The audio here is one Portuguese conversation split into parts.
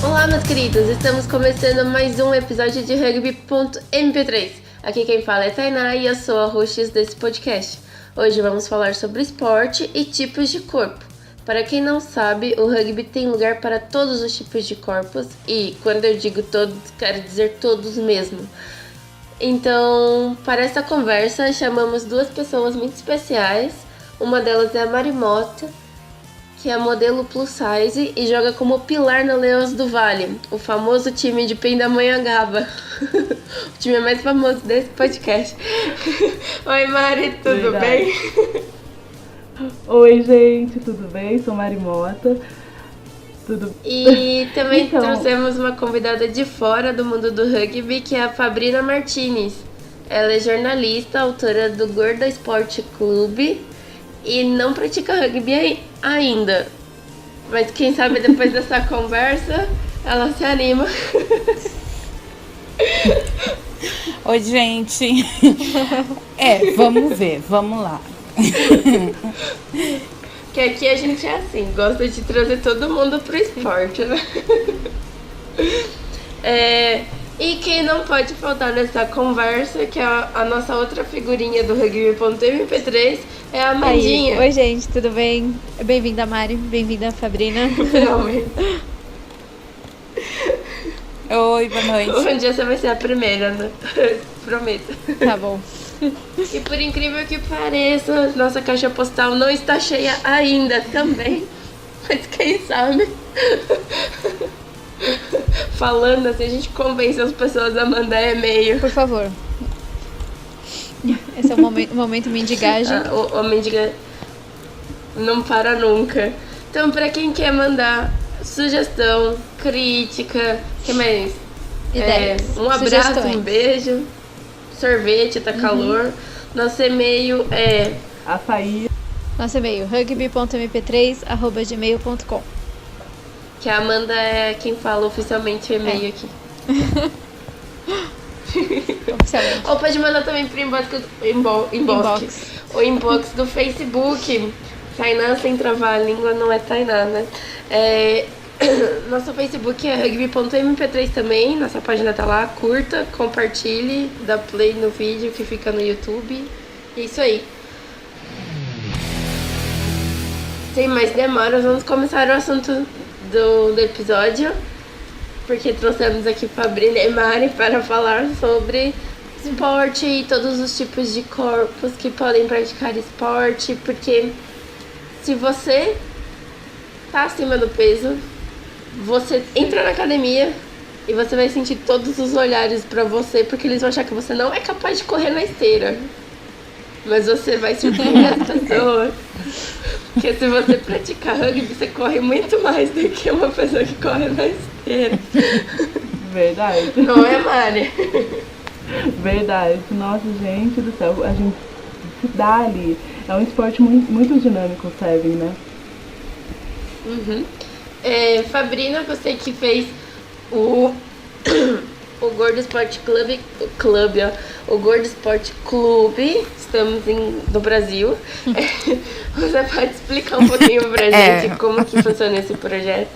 Olá, meus queridos! Estamos começando mais um episódio de Rugby.mp3. Aqui quem fala é Tainá e eu sou a hostess desse podcast. Hoje vamos falar sobre esporte e tipos de corpo. Para quem não sabe, o rugby tem lugar para todos os tipos de corpos e, quando eu digo todos, quero dizer todos mesmo. Então, para essa conversa, chamamos duas pessoas muito especiais. Uma delas é a Mari Mota, que é modelo plus size e joga como pilar no Leões do Vale, o famoso time de Pindamonhangaba. O time mais famoso desse podcast. Oi, Mari, tudo bem? Oi, gente, tudo bem? Sou Mari Mota. Tudo... E também trouxemos uma convidada de fora do mundo do rugby, que é a Fabrina Martinez. Ela é jornalista, autora do Gorda Esporte Clube e não pratica rugby ainda. Mas quem sabe depois dessa conversa ela se anima. Oi, gente. Vamos ver, vamos lá. Que aqui a gente é assim, gosta de trazer todo mundo pro esporte, né? E quem não pode faltar nessa conversa, que é a nossa outra figurinha do Rugby.mp3, é a Amandinha. Oi, gente, tudo bem? Bem-vinda, Mari. Bem-vinda, Fabrina. Finalmente. Oi, boa noite. Um dia você vai ser a primeira, né? Prometo. Tá bom. E por incrível que pareça, nossa caixa postal não está cheia ainda também. Mas quem sabe? Falando assim, a gente convence as pessoas a mandar e-mail. Por favor. Esse é o momento mendigagem. O mendiga não para nunca. Então, pra quem quer mandar sugestão, crítica, que mais? Ideias. Um abraço, um beijo, sorvete, tá calor. Nosso e-mail é açaí. Nosso e-mail, rugby.mp3@gmail.com. Que a Amanda é quem fala oficialmente o e-mail aqui. Oficialmente. Ou pode mandar também pro inbox. O inbox do Facebook. Tainá sem travar a língua não é Tainá, né? Nosso Facebook é rugby.mp3 também. Nossa página tá lá, curta, compartilhe, dá play no vídeo que fica no YouTube. É isso aí. Sem mais demoras, vamos começar o assunto do episódio, porque trouxemos aqui Fabrina e Mari para falar sobre esporte e todos os tipos de corpos que podem praticar esporte, porque se você tá acima do peso, você entra na academia e você vai sentir todos os olhares para você, porque eles vão achar que você não é capaz de correr na esteira. Mas você vai surpreender as pessoas. Porque se você praticar rugby, você corre muito mais do que uma pessoa que corre na esteira. Verdade. Não é, Mari? Verdade. Nossa, gente do céu, a gente se dá ali. É um esporte muito dinâmico, o Seven, né? Fabrina, você que fez o Gordo Esporte Clube, o Gordo Esporte Clube, estamos no Brasil. Você pode explicar um pouquinho pra gente como que funciona esse projeto?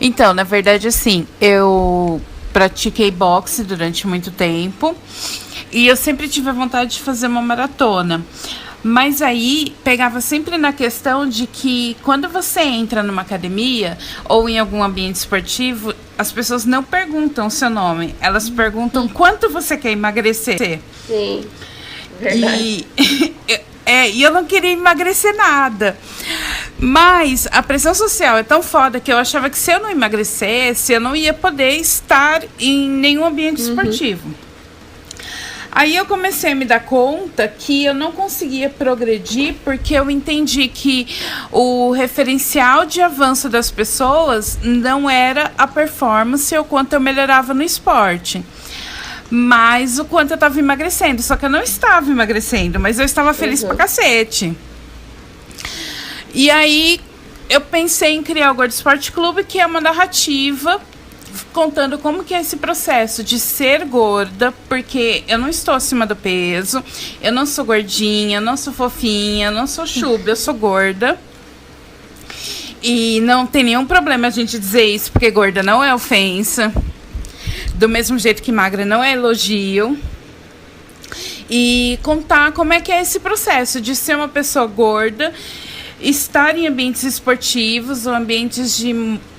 Então, na verdade, assim, eu pratiquei boxe durante muito tempo e eu sempre tive a vontade de fazer uma maratona. Mas aí pegava sempre na questão de que quando você entra numa academia ou em algum ambiente esportivo, as pessoas não perguntam o seu nome, elas perguntam quanto você quer emagrecer. Sim, verdade. E eu não queria emagrecer nada. Mas a pressão social é tão foda que eu achava que se eu não emagrecesse, eu não ia poder estar em nenhum ambiente esportivo. Aí eu comecei a me dar conta que eu não conseguia progredir porque eu entendi que o referencial de avanço das pessoas não era a performance ou quanto eu melhorava no esporte, mas o quanto eu estava emagrecendo. Só que eu não estava emagrecendo, mas eu estava feliz pra cacete. E aí eu pensei em criar o Gordo Esporte Clube, que é uma narrativa contando como que é esse processo de ser gorda, porque eu não estou acima do peso, eu não sou gordinha, eu não sou fofinha, eu não sou chuba, eu sou gorda. E não tem nenhum problema a gente dizer isso, porque gorda não é ofensa. Do mesmo jeito que magra não é elogio. E contar como é que é esse processo de ser uma pessoa gorda, estar em ambientes esportivos ou ambientes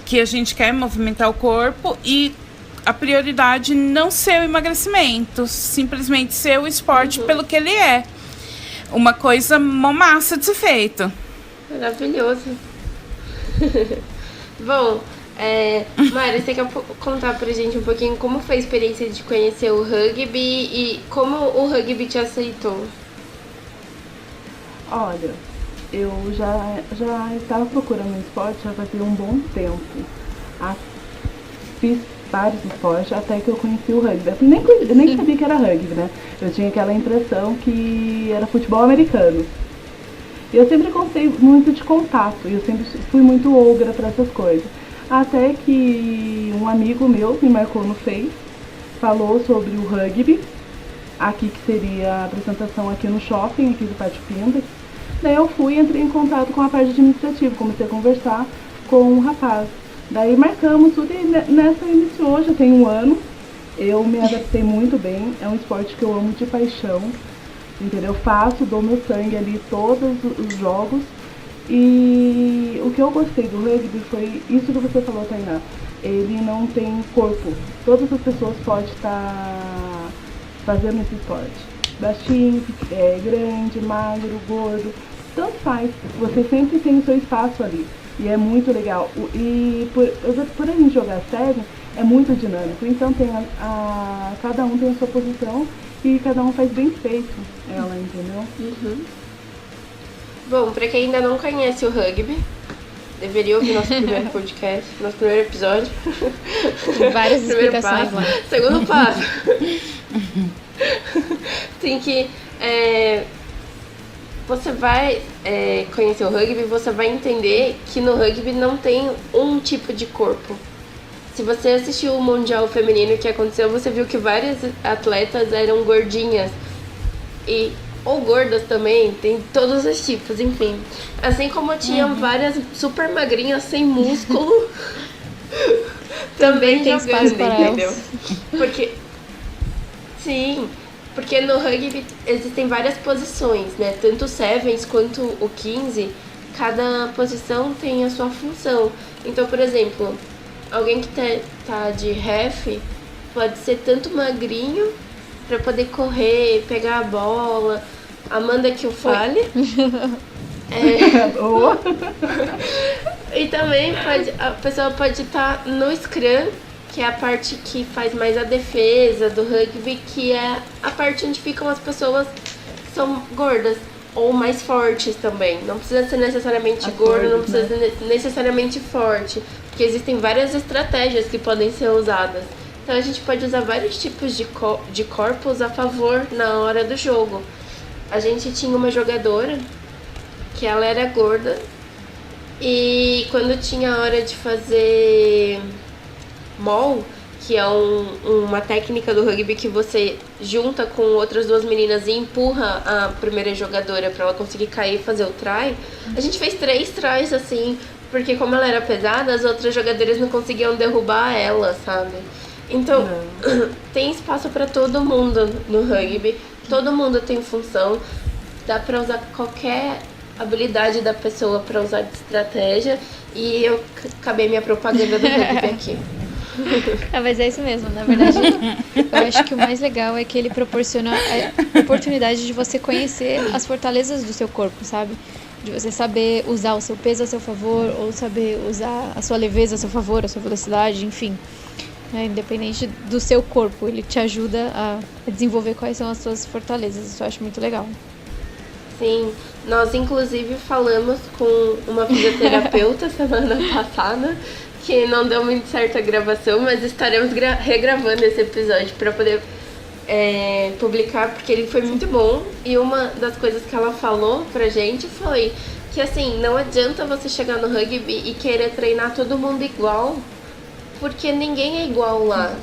que a gente quer movimentar o corpo e a prioridade não ser o emagrecimento, simplesmente ser o esporte pelo que ele é. Uma coisa massa de ser feito. Maravilhoso. Bom, Mari, você quer contar pra gente um pouquinho como foi a experiência de conhecer o rugby e como o rugby te aceitou? Olha, eu já estava procurando um esporte já fazia um bom tempo. Fiz vários esportes até que eu conheci o rugby. Eu nem sabia que era rugby, né? Eu tinha aquela impressão que era futebol americano. E eu sempre gostei muito de contato, eu sempre fui muito ogra para essas coisas. Até que um amigo meu me marcou no Face, falou sobre o rugby, aqui que seria a apresentação aqui no shopping, aqui do Pátio Pindas. Daí eu fui, entrei em contato com a parte administrativa, comecei a conversar com um rapaz. Daí marcamos tudo e nessa iniciou, já tem um ano. Eu me adaptei muito bem, é um esporte que eu amo de paixão, entendeu? Faço, dou meu sangue ali todos os jogos. E o que eu gostei do rugby foi isso que você falou, Tainá. Ele não tem corpo. Todas as pessoas podem estar fazendo esse esporte. Baixinho, grande, magro, gordo, tanto faz. Você sempre tem o seu espaço ali. E é muito legal. E por a gente jogar sério, é muito dinâmico. Então cada um tem a sua posição e cada um faz bem feito ela, entendeu? Uhum. Bom, pra quem ainda não conhece o rugby, deveria ouvir nosso primeiro podcast, nosso primeiro episódio. Tem várias Primeiro explicações passo. lá. Segundo passo. Tem que... você vai conhecer o rugby, você vai entender que no rugby não tem um tipo de corpo. Se você assistiu o Mundial Feminino que aconteceu, você viu que várias atletas eram gordinhas. Ou gordas também, tem todos os tipos, enfim. Assim como tinham várias super magrinhas sem músculo também tem jogando, espaço para entendeu? elas. Porque no rugby existem várias posições, né? Tanto o sevens quanto o 15, cada posição tem a sua função. Então, por exemplo, alguém que tá de ref pode ser tanto magrinho pra poder correr, pegar a bola. Amanda que o fale. E também a pessoa pode estar no scrum, que é a parte que faz mais a defesa do rugby, que é a parte onde ficam as pessoas que são gordas ou mais fortes também. Não precisa ser necessariamente gordo, não precisa ser necessariamente forte, porque existem várias estratégias que podem ser usadas. Então a gente pode usar vários tipos de corpos a favor na hora do jogo. A gente tinha uma jogadora que ela era gorda e quando tinha a hora de fazer maul, que é uma técnica do rugby que você junta com outras duas meninas e empurra a primeira jogadora para ela conseguir cair e fazer o try, a gente fez 3 tries assim, porque como ela era pesada, as outras jogadoras não conseguiam derrubar ela, sabe? Então, tem espaço para todo mundo no rugby, todo mundo tem função, dá para usar qualquer habilidade da pessoa para usar de estratégia, e eu acabei minha propaganda do rugby aqui. Mas é isso mesmo, na verdade, eu acho que o mais legal é que ele proporciona a oportunidade de você conhecer as fortalezas do seu corpo, sabe? De você saber usar o seu peso a seu favor, ou saber usar a sua leveza a seu favor, a sua velocidade, enfim. Independente do seu corpo, ele te ajuda a desenvolver quais são as suas fortalezas. Isso eu acho muito legal. Sim, nós inclusive falamos com uma fisioterapeuta semana passada, que não deu muito certo a gravação, mas estaremos regravando esse episódio para poder publicar, porque ele foi muito bom. E uma das coisas que ela falou pra gente foi que assim, não adianta você chegar no rugby e querer treinar todo mundo igual, porque ninguém é igual lá.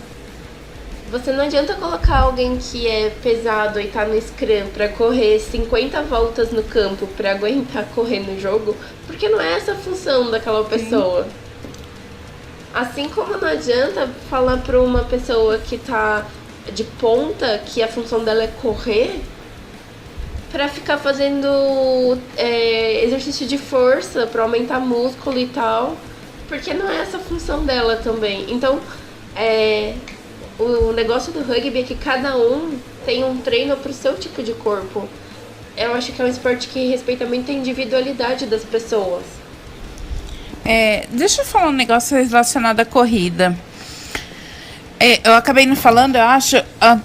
você não adianta colocar alguém que é pesado e tá no scrum pra correr 50 voltas no campo pra aguentar correr no jogo, porque não é essa a função daquela pessoa. Assim como não adianta falar pra uma pessoa que tá de ponta, que a função dela é correr, pra ficar fazendo exercício de força, pra aumentar músculo e tal, porque não é essa a função dela também. Então, o negócio do rugby é que cada um tem um treino pro seu tipo de corpo. Eu acho que é um esporte que respeita muito a individualidade das pessoas. Deixa eu falar um negócio relacionado à corrida. Eu acabei não falando, eu acho.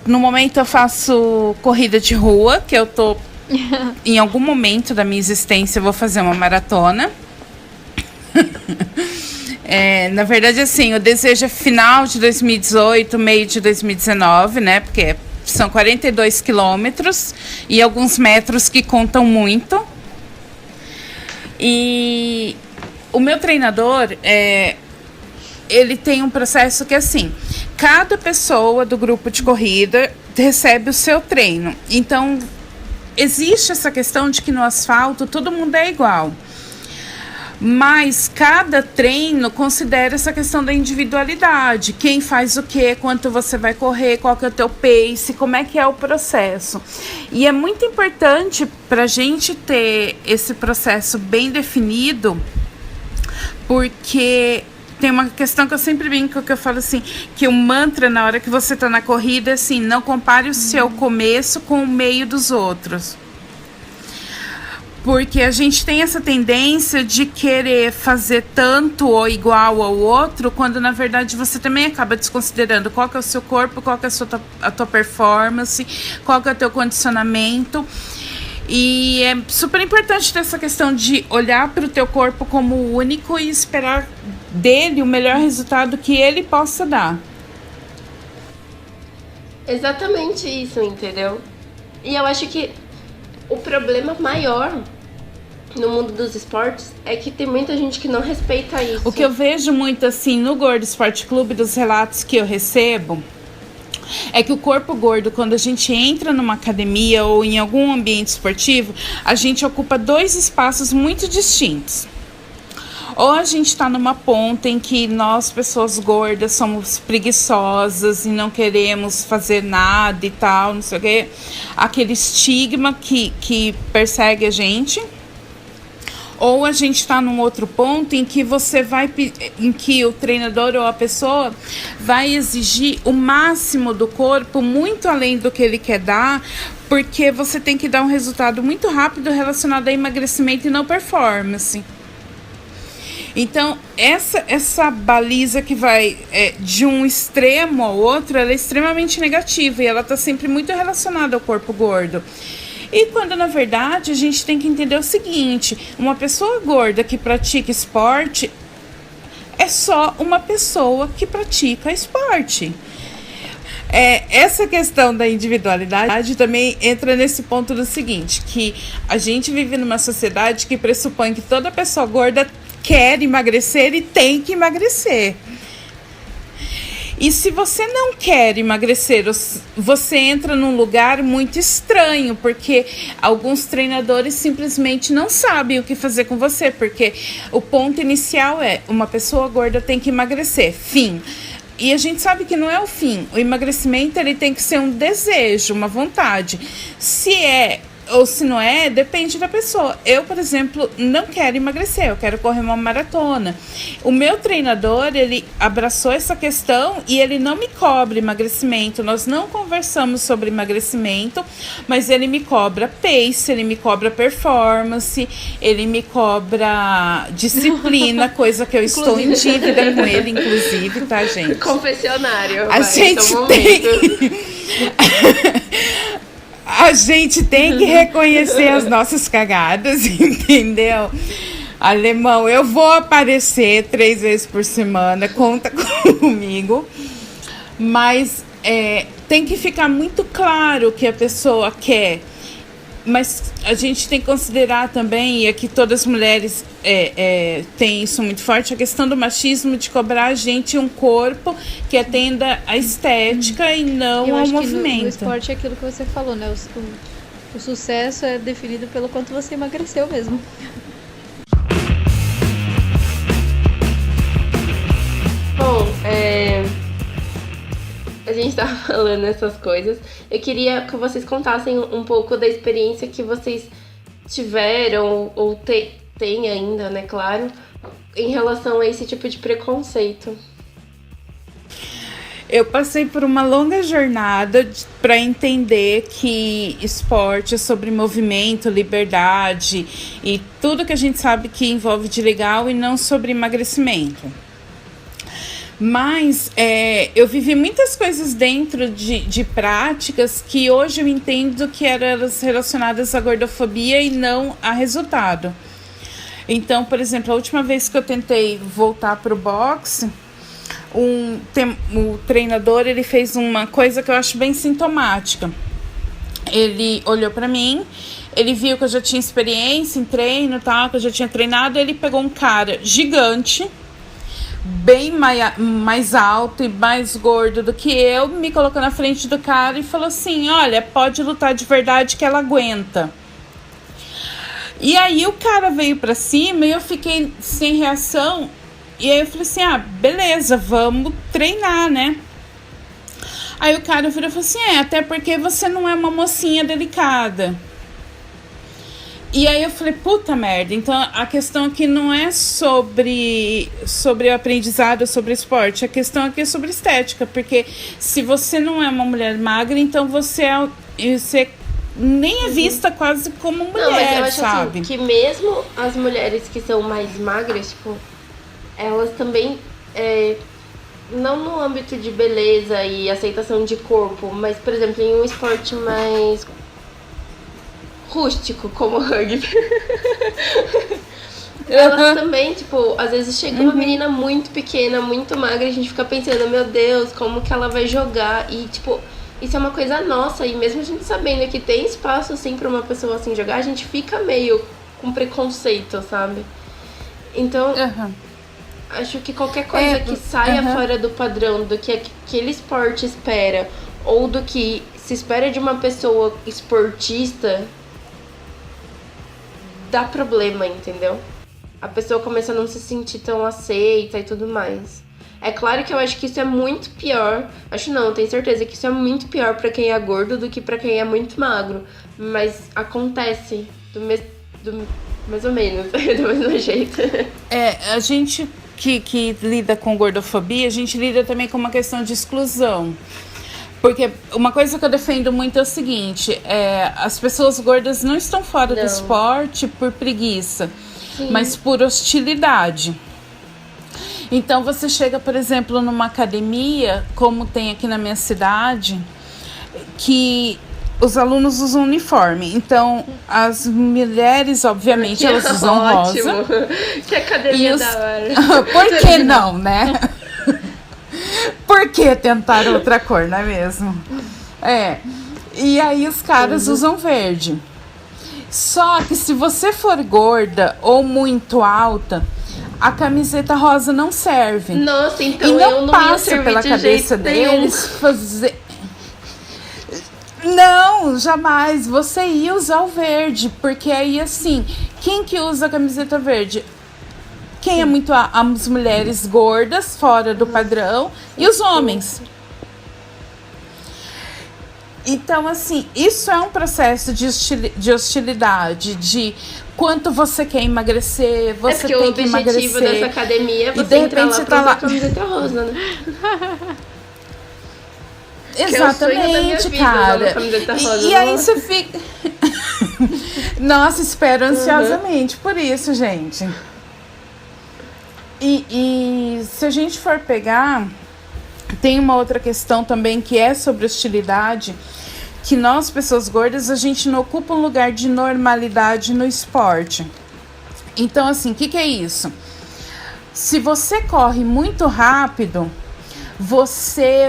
No momento eu faço corrida de rua, que eu tô... em algum momento da minha existência eu vou fazer uma maratona. Na verdade, assim, o desejo é final de 2018, meio de 2019, né? Porque são 42 quilômetros e alguns metros que contam muito. E o meu treinador, ele tem um processo que, assim, cada pessoa do grupo de corrida recebe o seu treino. Então, existe essa questão de que no asfalto todo mundo é igual. Mas cada treino considera essa questão da individualidade. Quem faz o quê, quanto você vai correr, qual que é o teu pace, como é que é o processo. E é muito importante para a gente ter esse processo bem definido, porque tem uma questão que eu sempre brinco, que eu falo assim, que o mantra na hora que você está na corrida é assim, não compare o seu começo com o meio dos outros. Porque a gente tem essa tendência de querer fazer tanto ou igual ao outro, quando na verdade você também acaba desconsiderando qual que é o seu corpo, qual que é a tua performance, qual que é o teu condicionamento. E é super importante ter essa questão de olhar para o teu corpo como único e esperar dele o melhor resultado que ele possa dar. Exatamente isso, entendeu? E eu acho que o problema maior no mundo dos esportes é que tem muita gente que não respeita isso. O que eu vejo muito assim no Gordo Esporte Clube, dos relatos que eu recebo, é que o corpo gordo, quando a gente entra numa academia ou em algum ambiente esportivo, a gente ocupa dois espaços muito distintos. Ou a gente está numa ponta em que nós, pessoas gordas, somos preguiçosas e não queremos fazer nada e tal, não sei o quê. Aquele estigma que persegue a gente. Ou a gente está num outro ponto em que em que o treinador ou a pessoa vai exigir o máximo do corpo, muito além do que ele quer dar, porque você tem que dar um resultado muito rápido relacionado a emagrecimento e não performance. Então, essa baliza que vai de um extremo ao outro, ela é extremamente negativa e ela está sempre muito relacionada ao corpo gordo. E quando, na verdade, a gente tem que entender o seguinte, uma pessoa gorda que pratica esporte é só uma pessoa que pratica esporte. Essa questão da individualidade também entra nesse ponto do seguinte, que a gente vive numa sociedade que pressupõe que toda pessoa gorda quer emagrecer e tem que emagrecer. E se você não quer emagrecer, você entra num lugar muito estranho, porque alguns treinadores simplesmente não sabem o que fazer com você, porque o ponto inicial é uma pessoa gorda tem que emagrecer, fim. E a gente sabe que não é o fim. O emagrecimento ele tem que ser um desejo, uma vontade. Se é ou se não é, depende da pessoa. Eu, por exemplo, não quero emagrecer, eu quero correr uma maratona. O meu treinador, ele abraçou essa questão e ele não me cobra emagrecimento. Nós não conversamos sobre emagrecimento, mas ele me cobra pace, ele me cobra performance, ele me cobra disciplina, coisa que eu estou em dívida com ele, inclusive, tá, gente? Confessionário. A gente tem... A gente tem que reconhecer as nossas cagadas, entendeu? Alemão, eu vou aparecer 3 vezes por semana, conta comigo. Mas tem que ficar muito claro o que a pessoa quer. Mas a gente tem que considerar também, e aqui todas as mulheres têm isso muito forte, a questão do machismo de cobrar a gente um corpo que atenda à estética e não Eu ao acho que movimento. no esporte é aquilo que você falou, né? O sucesso é definido pelo quanto você emagreceu mesmo. Bom, a gente tá falando essas coisas. Eu queria que vocês contassem um pouco da experiência que vocês tiveram ou têm ainda, né, claro, em relação a esse tipo de preconceito. Eu passei por uma longa jornada para entender que esporte é sobre movimento, liberdade e tudo que a gente sabe que envolve de legal e não sobre emagrecimento. Mas eu vivi muitas coisas dentro de práticas que hoje eu entendo que eram relacionadas à gordofobia e não a resultado. Então, por exemplo, a última vez que eu tentei voltar para o boxe, o treinador ele fez uma coisa que eu acho bem sintomática. Ele olhou para mim, ele viu que eu já tinha experiência em treino, tal, que eu já tinha treinado, ele pegou um cara gigante, bem mais alto e mais gordo do que eu, me colocou na frente do cara e falou assim: olha, pode lutar de verdade que ela aguenta. E aí o cara veio pra cima e eu fiquei sem reação. E aí eu falei assim: beleza, vamos treinar, né? Aí o cara virou e falou assim: até porque você não é uma mocinha delicada. E aí eu falei: puta merda. Então a questão aqui não é sobre o aprendizado, sobre esporte. A questão aqui é sobre estética. Porque se você não é uma mulher magra, então você nem é vista quase como mulher, não, mas eu acho sabe? Assim, que mesmo as mulheres que são mais magras, tipo, elas também, não no âmbito de beleza e aceitação de corpo, mas, por exemplo, em um esporte mais rústico, como o rugby. Elas também, tipo, às vezes chega uma menina muito pequena, muito magra, e a gente fica pensando, meu Deus, como que ela vai jogar? E, tipo, isso é uma coisa nossa, e mesmo a gente sabendo que tem espaço, assim, pra uma pessoa assim jogar, a gente fica meio com preconceito, sabe? Então, acho que qualquer coisa que saia fora do padrão, do que aquele esporte espera, ou do que se espera de uma pessoa esportista, dá problema, entendeu? A pessoa começa a não se sentir tão aceita e tudo mais. É claro que eu acho que isso é muito pior. Acho não, tenho certeza que isso é muito pior pra quem é gordo do que pra quem é muito magro. Mas acontece mais ou menos, do mesmo jeito. A gente que lida com gordofobia, a gente lida também com uma questão de exclusão. Porque uma coisa que eu defendo muito é o seguinte, as pessoas gordas não estão fora do esporte por preguiça, mas por hostilidade. Então você chega, por exemplo, numa academia, como tem aqui na minha cidade, que os alunos usam uniforme. Então as mulheres, obviamente, elas usam rosa. Que academia da hora. Por que não, né? Por que tentar outra cor, não é mesmo? E aí os caras usam verde. Só que se você for gorda ou muito alta, a camiseta rosa não serve. Nossa, então e não eu não passa pela cabeça deles fazer. Não, jamais. Você ia usar o verde, porque aí assim, quem que usa a camiseta verde? Quem é muito as mulheres gordas, fora do padrão, e os homens. Então, assim, isso é um processo de hostilidade, de quanto você quer emagrecer, você tem que emagrecer. O objetivo dessa academia é você e de repente entrar lá pra usar a camiseta rosa, né? Exatamente, cara. E aí você fica... Nossa, espero ansiosamente por isso, gente. E se a gente for pegar, tem uma outra questão também que é sobre hostilidade, que nós, pessoas gordas, a gente não ocupa um lugar de normalidade no esporte. Então, assim, o que é isso? Se você corre muito rápido, você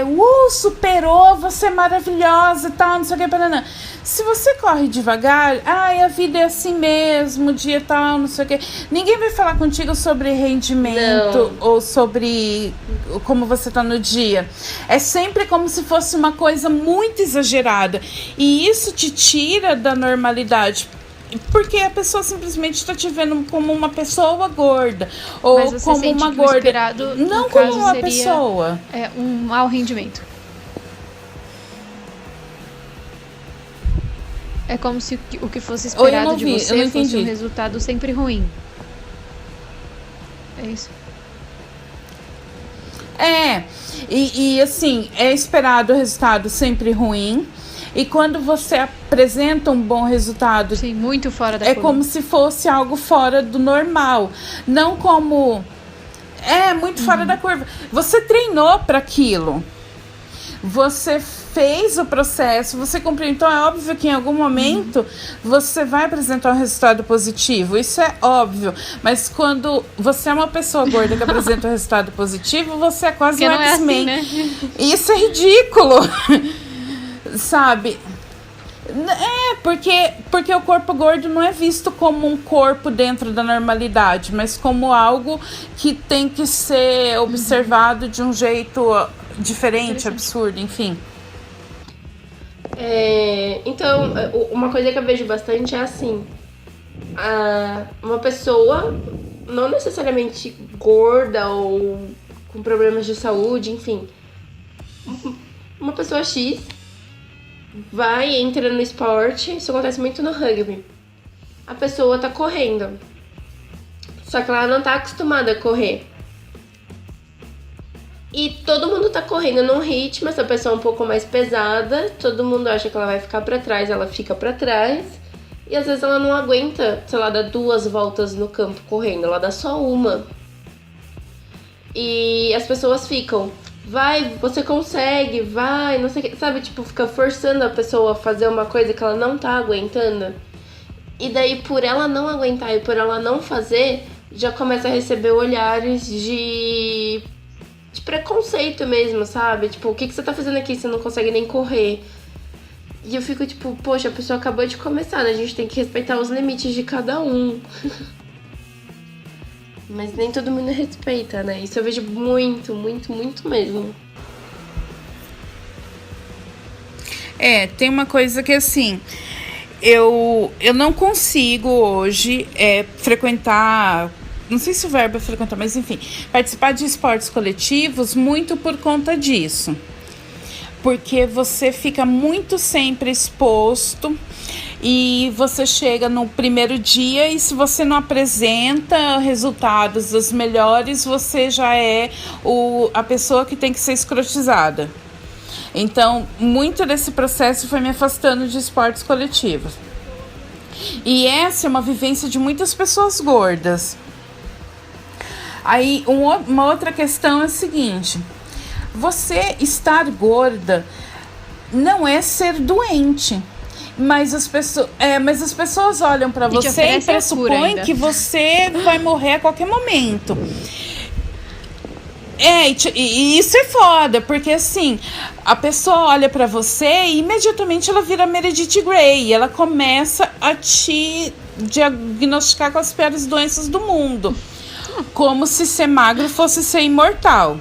superou, você é maravilhosa e tal, não sei o que, paraná. Se você corre devagar, a vida é assim mesmo, o dia tal, não sei o que. Ninguém vai falar contigo sobre rendimento ou sobre como você tá no dia. É sempre como se fosse uma coisa muito exagerada. E isso te tira da normalidade. Porque a pessoa simplesmente está te vendo como uma pessoa gorda. Ou Mas você como sente uma que gorda. o esperado, Não no como caso, uma seria, pessoa. um mau rendimento. É como se o que fosse esperado de você fosse um resultado sempre ruim. É isso? E assim, é esperado o resultado sempre ruim. E quando você apresenta um bom resultado, sim, muito fora da curva. Como se fosse algo fora do normal. Não como... muito fora da curva. Você treinou para aquilo. Você fez o processo, você cumpriu. Então é óbvio que em algum momento você vai apresentar um resultado positivo. Isso é óbvio. Mas quando você é uma pessoa gorda que apresenta um resultado positivo, você é quase um X-Men. É assim, né? Isso é ridículo. Sabe? Porque o corpo gordo não é visto como um corpo dentro da normalidade, mas como algo que tem que ser observado de um jeito diferente, absurdo, enfim. Então, uma coisa que eu vejo bastante é assim, uma pessoa não necessariamente gorda ou com problemas de saúde, enfim, uma pessoa X entra no esporte. Isso acontece muito no rugby. A pessoa tá correndo, só que ela não tá acostumada a correr. E todo mundo tá correndo num ritmo, essa pessoa é um pouco mais pesada, todo mundo acha que ela vai ficar pra trás, ela fica pra trás. E às vezes ela não aguenta, sei lá, dar 2 voltas no campo correndo, ela dá só uma. E as pessoas ficam... Vai, você consegue, vai, não sei o que, sabe? Tipo, fica forçando a pessoa a fazer uma coisa que ela não tá aguentando. E daí, por ela não aguentar e por ela não fazer, já começa a receber olhares de preconceito mesmo, sabe? Tipo, o que você tá fazendo aqui? Você não consegue nem correr. E eu fico tipo, poxa, a pessoa acabou de começar, né? A gente tem que respeitar os limites de cada um. Mas nem todo mundo respeita, né? Isso eu vejo muito, muito, muito mesmo. Tem uma coisa que assim, eu não consigo hoje frequentar, não sei se o verbo é frequentar, mas enfim, participar de esportes coletivos muito por conta disso. Porque você fica muito sempre exposto e você chega no primeiro dia e se você não apresenta resultados dos melhores, você já é a pessoa que tem que ser escrotizada. Então, muito desse processo foi me afastando de esportes coletivos. E essa é uma vivência de muitas pessoas gordas. Aí, uma outra questão é a seguinte: você estar gorda não é ser doente. Mas as pessoas olham pra você e pressupõem que você vai morrer a qualquer momento. E isso é foda, porque assim, a pessoa olha pra você e imediatamente ela vira Meredith Grey. Ela começa a te diagnosticar com as piores doenças do mundo. Como se ser magro fosse ser imortal.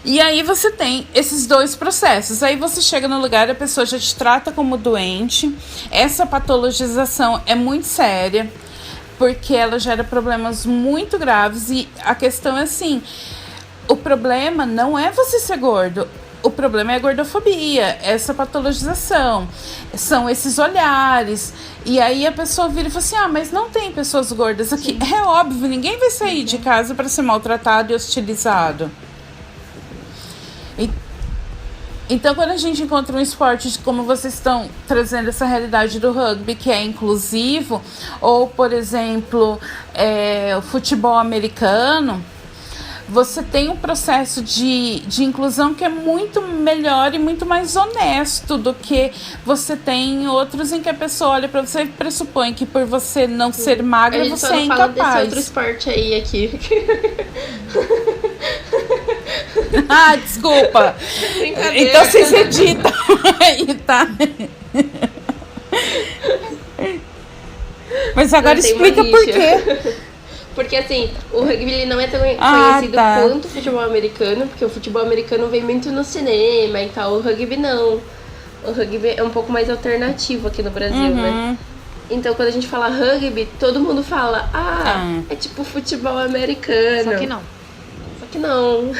E aí você tem esses dois processos. Aí você chega no lugar, a pessoa já te trata como doente. Essa patologização é muito séria, porque ela gera problemas muito graves. E a questão é assim, o problema não é você ser gordo. O problema é a gordofobia, essa patologização. São esses olhares. E aí a pessoa vira e fala assim, mas não tem pessoas gordas aqui. Sim. É óbvio, ninguém vai sair de casa para ser maltratado e hostilizado. Então, quando a gente encontra um esporte como vocês estão trazendo essa realidade do rugby, que é inclusivo, ou, por exemplo, o futebol americano, você tem um processo de inclusão que é muito melhor e muito mais honesto do que você tem em outros em que a pessoa olha pra você e pressupõe que por você não ser magra, você é incapaz. A gente só não fala desse outro esporte aí aqui. Ah, desculpa. Brincadeira. Então vocês editam aí, tá? Mas agora Não, tem uma explica por rixa. quê. Porque assim, o rugby ele não é tão Ah, conhecido tá. quanto o futebol americano, porque o futebol americano vem muito no cinema e tal, o rugby não. O rugby é um pouco mais alternativo aqui no Brasil, né? Então quando a gente fala rugby, todo mundo fala, é tipo futebol americano. Só que não. Só que não.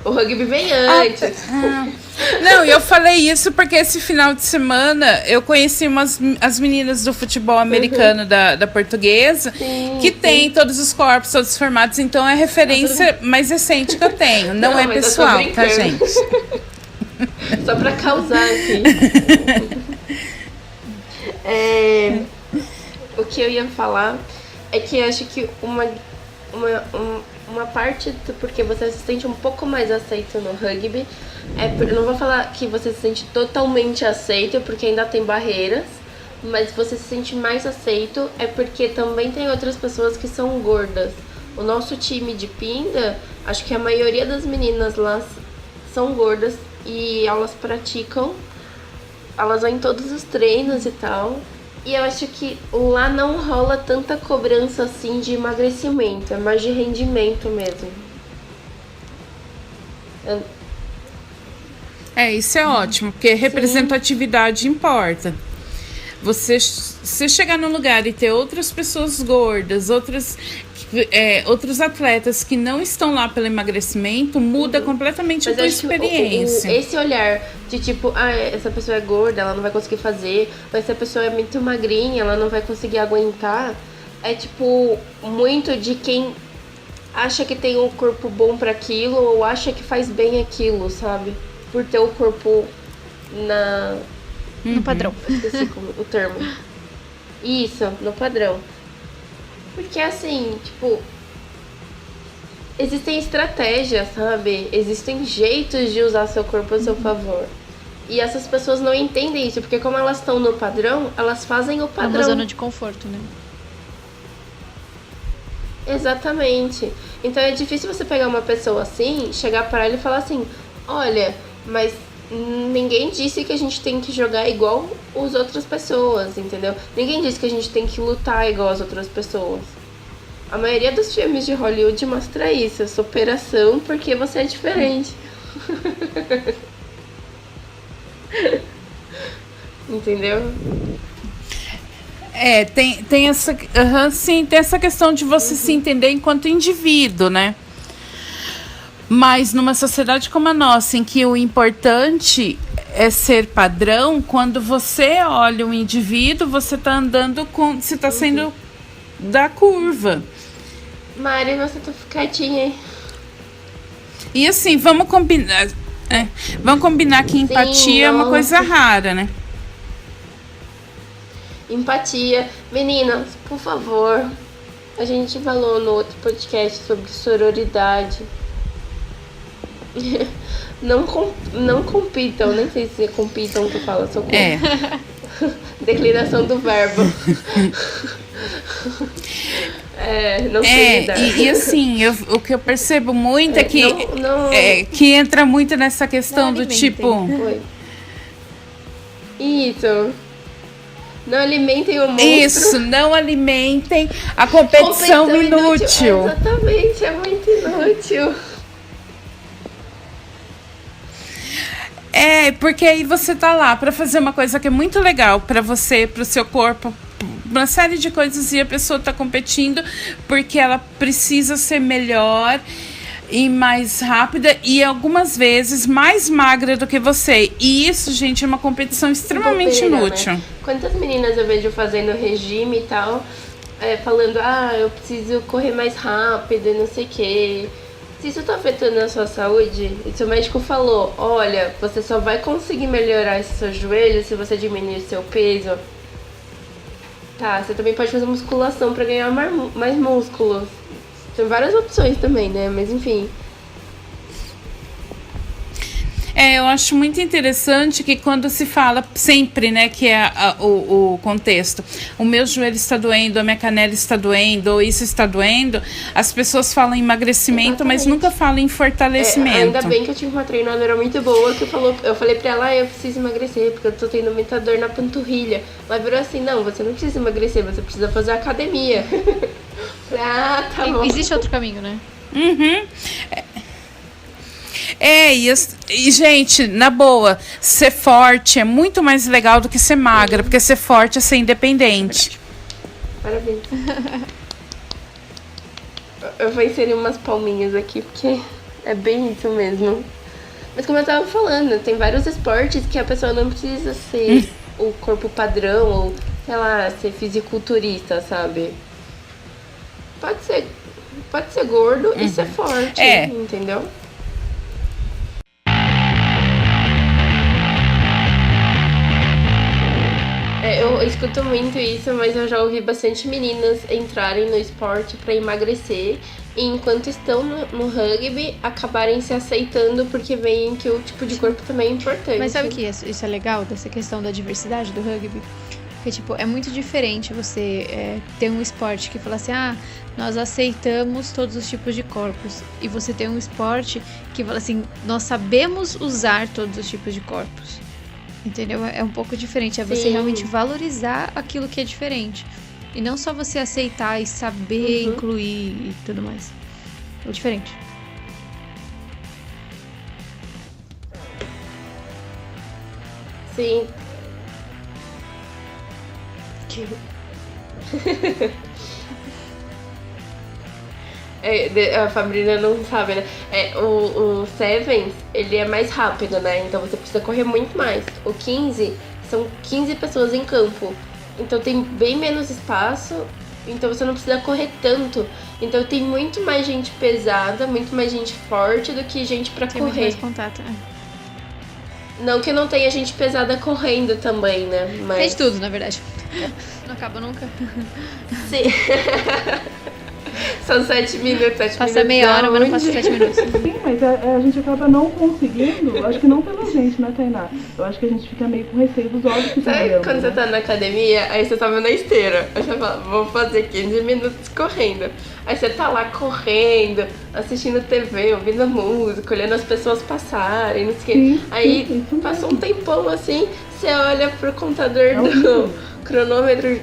O rugby vem antes. Não, eu falei isso porque esse final de semana eu conheci as meninas do futebol americano da portuguesa, que tem todos os corpos, todos os formatos, então é a referência mais recente que eu tenho. Não é mas eu tô pessoal, tá, brincando. gente? Só pra causar aqui. O que eu ia falar é que eu acho que uma parte do porque você se sente um pouco mais aceito no rugby eu não vou falar que você se sente totalmente aceito, porque ainda tem barreiras, mas você se sente mais aceito é porque também tem outras pessoas que são gordas. O nosso time de Pinda, acho que a maioria das meninas lá são gordas e elas praticam, elas vão em todos os treinos e tal. E eu acho que lá não rola tanta cobrança assim de emagrecimento, é mais de rendimento mesmo. Isso é ótimo, porque representatividade importa. Você chegar num lugar e ter outras pessoas gordas, outros atletas que não estão lá pelo emagrecimento, muda completamente a tua acho que experiência. esse olhar de tipo, essa pessoa é gorda, ela não vai conseguir fazer, mas se a pessoa é muito magrinha, ela não vai conseguir aguentar, é tipo, muito de quem acha que tem um corpo bom pra aquilo ou acha que faz bem aquilo, sabe? Por ter o corpo No padrão. esqueci o termo. Isso, no padrão. Porque assim, tipo, existem estratégias, sabe? Existem jeitos de usar seu corpo a seu favor. E essas pessoas não entendem isso, porque como elas estão no padrão, elas fazem o É padrão. uma zona de conforto, né? Exatamente. Então é difícil você pegar uma pessoa assim, chegar para ela e falar assim, olha, mas ninguém disse que a gente tem que jogar igual as outras pessoas, entendeu? Ninguém disse que a gente tem que lutar igual as outras pessoas. A maioria dos filmes de Hollywood mostra isso, a superação porque você é diferente. Entendeu? Tem essa, sim, tem essa questão de você se entender enquanto indivíduo, né? Mas numa sociedade como a nossa, em que o importante é ser padrão, quando você olha um indivíduo, você está andando com. Você está sendo da curva. Mari, você tá quietinha aí. E assim, vamos combinar. Vamos combinar que empatia é uma coisa rara, né? Empatia. Meninas, por favor. A gente falou no outro podcast sobre sororidade. Não compitam, nem sei se compitam que fala, socorro. Declinação do verbo. Não sei lidar. E assim, o que eu percebo muito é que, que entra muito nessa questão do tipo. Oi. Isso. Não alimentem o monstro. Isso, não alimentem a competição inútil. Exatamente, é muito inútil. Porque aí você tá lá pra fazer uma coisa que é muito legal pra você, pro seu corpo, uma série de coisas, e a pessoa tá competindo porque ela precisa ser melhor e mais rápida e algumas vezes mais magra do que você. E isso, gente, é uma competição extremamente inútil. Né? Quantas meninas eu vejo fazendo regime e tal, falando, eu preciso correr mais rápido e não sei o quê. Se isso tá afetando a sua saúde, e seu médico falou, olha, você só vai conseguir melhorar esse seu joelho se você diminuir seu peso. Tá, você também pode fazer musculação pra ganhar mais músculos. Tem várias opções também, né? Mas enfim. Eu acho muito interessante que quando se fala sempre, né, que é o contexto, o meu joelho está doendo, a minha canela está doendo, ou isso está doendo, as pessoas falam em emagrecimento, mas nunca falam em fortalecimento. Ainda bem que eu tive uma treinadora muito boa que eu falei pra ela, eu preciso emagrecer, porque eu tô tendo muita dor na panturrilha. Ela virou assim, não, você não precisa emagrecer, você precisa fazer academia. Tá bom. Existe outro caminho, né? Uhum. E, gente, na boa, ser forte é muito mais legal do que ser magra, porque ser forte é ser independente. Parabéns. Eu vou inserir umas palminhas aqui, porque é bem isso mesmo. Mas como eu tava falando, tem vários esportes que a pessoa não precisa ser o corpo padrão, ou, sei lá, ser fisiculturista, sabe? Pode ser gordo e ser forte, entendeu? Eu escuto muito isso, mas eu já ouvi bastante meninas entrarem no esporte pra emagrecer e enquanto estão no rugby, acabarem se aceitando porque veem que o tipo de corpo também é importante. Mas sabe que isso é legal, dessa questão da diversidade do rugby? Porque, tipo, é muito diferente você ter um esporte que fala assim, nós aceitamos todos os tipos de corpos. E você ter um esporte que fala assim, nós sabemos usar todos os tipos de corpos. Entendeu? É um pouco diferente. É você realmente valorizar aquilo que é diferente. E não só você aceitar e saber incluir e tudo mais. É diferente. Sim. A Fabrina não sabe, né? O Sevens, ele é mais rápido, né? Então você precisa correr muito mais. O 15, são 15 pessoas em campo. Então tem bem menos espaço. Então você não precisa correr tanto. Então tem muito mais gente pesada, muito mais gente forte do que gente pra tem correr. Tem muito mais contato, Não que não tenha gente pesada correndo também, né? Mas... Tem de tudo, na verdade. Não acaba nunca. Sim. São 7 minutos, 7 minutos. Passa meia hora, mas não passa 7 minutos. Sim, mas a gente acaba não conseguindo, acho que não pela gente, né, Tainá? Eu acho que a gente fica meio com receio dos olhos que Sabe estão quando você tá na academia, aí você tá na esteira, aí você fala, vou fazer 15 minutos correndo. Aí você tá lá correndo, assistindo TV, ouvindo música, olhando as pessoas passarem, não sei o quê. Aí passou um tempão assim, você olha pro contador do cronômetro,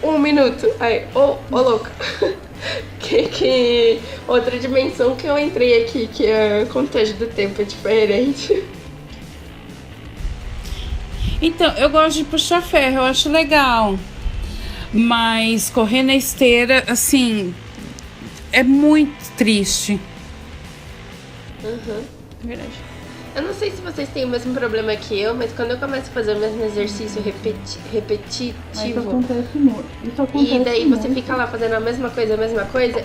1 minuto. Aí, ô louco. Que outra dimensão que eu entrei aqui, que a contagem do tempo é diferente. Então, eu gosto de puxar ferro, eu acho legal. Mas correr na esteira, assim, é muito triste. Verdade. Eu não sei se vocês têm o mesmo problema que eu, mas quando eu começo a fazer o mesmo exercício repetitivo, isso acontece muito. E daí você fica lá fazendo a mesma coisa,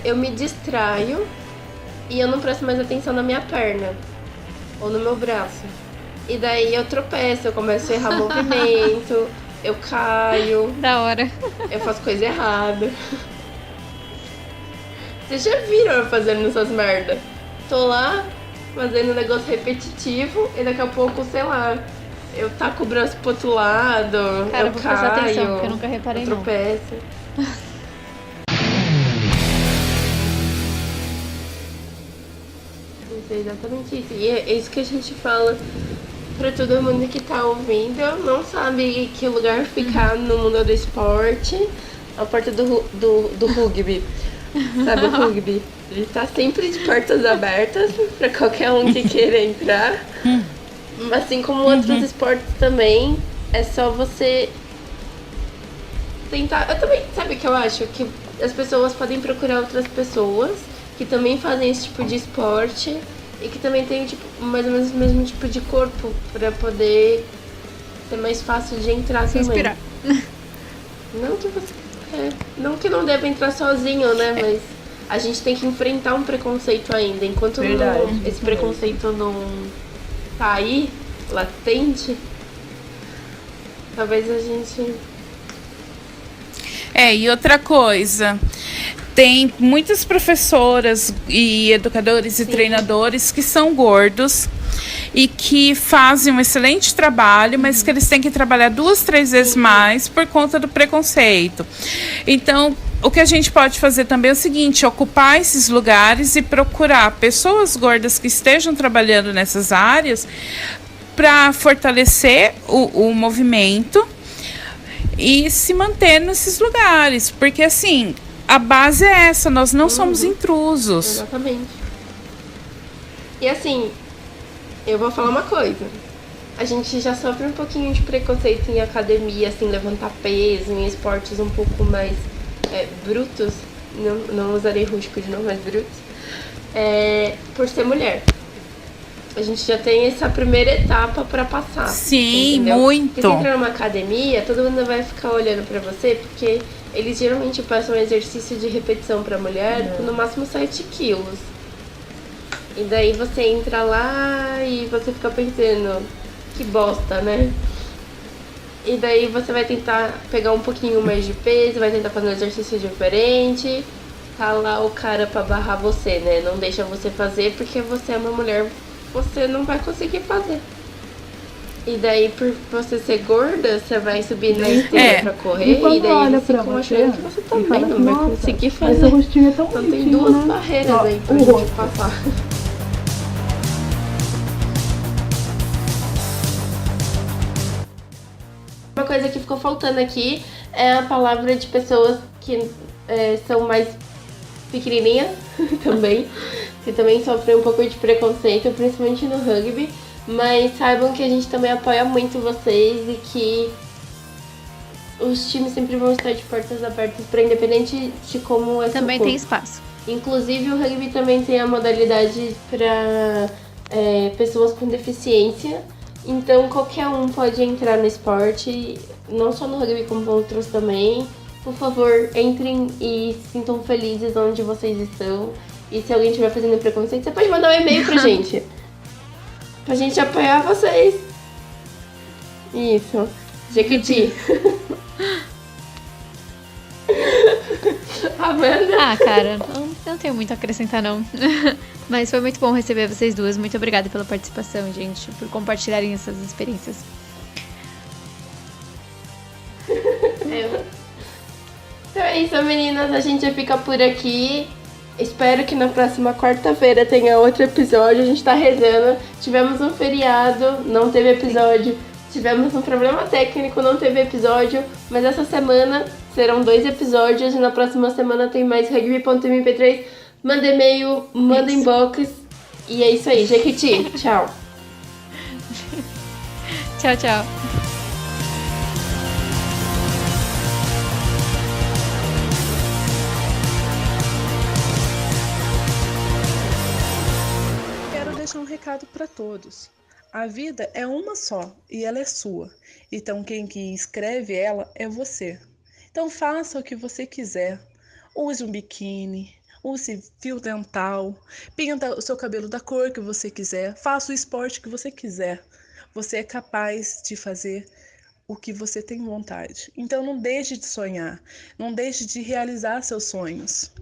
eu me distraio e eu não presto mais atenção na minha perna ou no meu braço. E daí eu tropeço, eu começo a errar movimento, eu caio, Da hora. eu faço coisa errada. Vocês já viram eu fazendo essas merda? Tô lá fazendo um negócio repetitivo e daqui a pouco, sei lá, eu taco o braço pro outro lado, Cara, eu vou caio, prestar atenção, porque eu nunca reparei, eu não. tropeço. Isso é exatamente isso. E é isso que a gente fala pra todo mundo que tá ouvindo, não sabe que lugar ficar no mundo do esporte, a porta do rugby. Sabe o rugby? Ele tá sempre de portas abertas pra qualquer um que queira entrar. Assim como outros esportes também, é só você tentar. Eu também, sabe o que eu acho? Que as pessoas podem procurar outras pessoas que também fazem esse tipo de esporte e que também tem tipo, mais ou menos o mesmo tipo de corpo pra poder ser mais fácil de entrar Se também. inspirar. Não que você. Não que não deva entrar sozinho, né? Mas a gente tem que enfrentar um preconceito ainda. Enquanto esse preconceito não tá aí, latente, talvez a gente... E outra coisa, Tem muitas professoras e educadores e treinadores que são gordos e que fazem um excelente trabalho, mas que eles têm que trabalhar 2, 3 vezes mais por conta do preconceito. Então, o que a gente pode fazer também é o seguinte: ocupar esses lugares e procurar pessoas gordas que estejam trabalhando nessas áreas para fortalecer o movimento e se manter nesses lugares, porque assim, a base é essa, nós não somos intrusos. Exatamente. E assim, eu vou falar uma coisa. A gente já sofre um pouquinho de preconceito em academia, assim, levantar peso, em esportes um pouco mais brutos. Não usarei rústico de novo, mas brutos. Por ser mulher. A gente já tem essa primeira etapa pra passar. Sim, entendeu? muito. Porque você entra numa academia, todo mundo vai ficar olhando pra você, porque eles geralmente passam um exercício de repetição pra mulher com no máximo 7 quilos. E daí você entra lá e você fica pensando, que bosta, né? E daí você vai tentar pegar um pouquinho mais de peso, vai tentar fazer um exercício diferente. Tá lá o cara pra barrar você, né? Não deixa você fazer porque você é uma mulher, você não vai conseguir fazer. E daí, por você ser gorda, você vai subir na esteira pra correr, quando e daí olha eles pra ficam você achando que você e também fala não assim, vai "Nossa, conseguir Esse fazer." rostinho é tão Então tem bonitinho, duas né?" barreiras Ó, aí pra o gente rosto. passar. Uma coisa que ficou faltando aqui é a palavra de pessoas que são mais pequenininhas também, que também sofrem um pouco de preconceito, principalmente no rugby, mas saibam que a gente também apoia muito vocês e que os times sempre vão estar de portas abertas para independente de como é seu Também corpo. tem espaço. Inclusive o rugby também tem a modalidade para pessoas com deficiência. Então qualquer um pode entrar no esporte, não só no rugby como outros também. Por favor, entrem e se sintam felizes onde vocês estão. E se alguém estiver fazendo preconceito, você pode mandar um e-mail pra gente. Pra gente apoiar vocês. Isso. Jequiti. Amanda. Ah, cara, não tenho muito a acrescentar, não. Mas foi muito bom receber vocês duas. Muito obrigada pela participação, gente, por compartilharem essas experiências. Então é isso, meninas. A gente já fica por aqui. Espero que na próxima quarta-feira tenha outro episódio. A gente tá rezando. Tivemos um feriado, não teve episódio. Tivemos um problema técnico, não teve episódio. Mas essa semana serão 2 episódios. E na próxima semana tem mais rugby.mp3. Manda e-mail, manda inbox. E é isso aí, Jequiti. Tchau. Tchau, tchau. Quero deixar um recado para todos. A vida é uma só e ela é sua. Então quem que escreve ela é você. Então faça o que você quiser. Use um biquíni, use fio dental, pinta o seu cabelo da cor que você quiser, faça o esporte que você quiser. Você é capaz de fazer o que você tem vontade. Então não deixe de sonhar, não deixe de realizar seus sonhos.